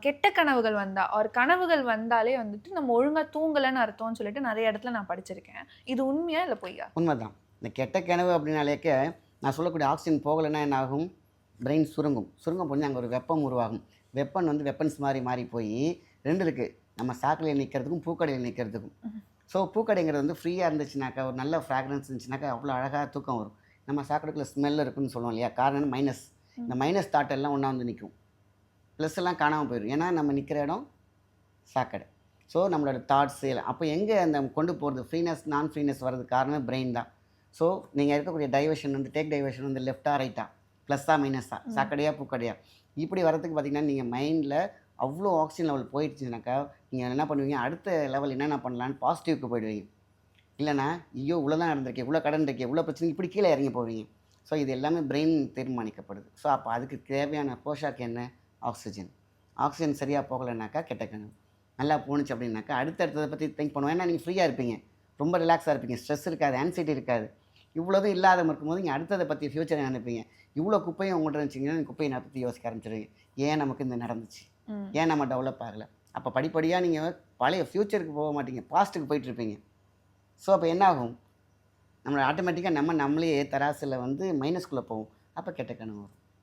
கெட்ட கனவுகள் வந்தா, ஒரு கனவுகள் வந்தாலே வந்துட்டு நம்ம ஒழுங்கா தூங்கலன்னு அர்த்தம்னு சொல்லிட்டு நெறைய இடத்துல நான் படிச்சிருக்கேன். இது உண்மையா? இல்ல பொய்யா? உண்மதான். இந்த கெட்ட கனவு அப்படின்னாலேக்க, நான் சொல்லக்கூடிய ஆக்ஸிஜன் போகலைன்னா என்ன ஆகும்? பிரெயின் சுருங்கும். சுருங்கும் போது அங்க ஒரு வெப்பம் உருவாகும். வெப்பன் வந்து வெப்பன்ஸ் மாரி மாறி போயி 2 இருக்கு. நம்ம சாக்கடையில நிக்கிறதுக்கும், பூக்கடையில நிக்கிறதுக்கும். ஸோ பூக்கடைங்கிறது வந்து ஃப்ரீயா இருந்துச்சுனாக்கா, ஒரு நல்ல ஃப்ராக்ரன்ஸ் இருந்துச்சுனாக்கா, அவ்வளோ அழகா தூக்கம் வரும். நம்ம சாக்கடைக்குள்ள ஸ்மெல் இருக்குன்னு சொல்லுவோம் இல்லையா? காரணம் என்ன? மைனஸ். இந்த மைனஸ் தாட் எல்லாம் ஒண்ணா வந்து நிக்கும். ப்ளஸ் எல்லாம் காணாம போயிரும். ஏன்னா, நம்ம நிக்கிற இடம் சாக்கடை. ஸோ நம்மளோட தாட்ஸ் அப்போ எங்கே அந்த கொண்டு போகிறது ஃப்ரீனஸ் நான் ஃப்ரீனஸ் வர்றதுக்கு காரணம் பிரெயின் தான். ஸோ நீங்கள் இருக்கக்கூடிய டைவர்ஷன் வந்து டேக் டைவர்ஷன் வந்து லெஃப்டா ரைட்டா ப்ளஸ்ஸா மைனஸா சாக்கடையா பூக்கடையா இப்படி வரதுக்கு பார்த்தீங்கன்னா நீங்கள் மைண்டில் அவ்வளோ ஆக்சிஜன் லெவல் போயிடுச்சுனாக்கா நீங்கள் என்ன பண்ணுவீங்க அடுத்த லெவல் என்னென்ன பண்ணலான்னு பாசிட்டிவ்க்கு போயிடுவீங்க. இல்லைனா ஐயோ இவ்வளோ தான் நடந்திருக்கேன் இவ்வளோ கடன் இருக்கேன் இவ்வளோ பிரச்சனை இப்படி கீழே இறங்கி போவீங்க. ஸோ இது எல்லாமே பிரெயின் தீர்மானிக்கப்படுது. ஸோ அப்போ அதுக்கு தேவையான போஷாக்கு என்ன? ஆக்சிஜன். ஆக்சிஜன் சரியாக போகலைனாக்கா கெட்ட கனவு. நல்லா போணுச்சு அப்படின்னாக்கா அடுத்தடுத்ததை பற்றி திங்க் பண்ணுவோம். ஏன்னா நீங்கள் ஃப்ரீயாக இருப்பீங்க, ரொம்ப ரிலாக்ஸாக இருப்பீங்க, ஸ்ட்ரெஸ் இருக்காது, ஆன்சைட்டி இருக்காது. இவ்வளோதும் இல்லாத இருக்கும்போது நீங்கள் அடுத்ததை பற்றி ஃப்யூச்சரை நினைப்பீங்க. இவ்வளோ குப்பையும் உங்கள்கிட்ட இருந்துச்சிங்கன்னா நீங்கள் குப்பையை நான் பற்றி யோசிக்க ஆரம்பிச்சிடுவீங்க. ஏன் நமக்கு இந்த நடந்துச்சு, ஏன் நம்ம டெவலப் ஆகலை. அப்போ படிப்படியாக நீங்கள் பழைய ஃப்யூச்சருக்கு போக மாட்டீங்க, பாஸ்ட்டுக்கு போயிட்டுருப்பீங்க. ஸோ அப்போ என்ன ஆகும்? நம்மளை ஆட்டோமேட்டிக்காக நம்மளே தராசில் வந்து மைனஸ்குள்ளே போவோம். அப்போ கெட்ட கனவு வரும்.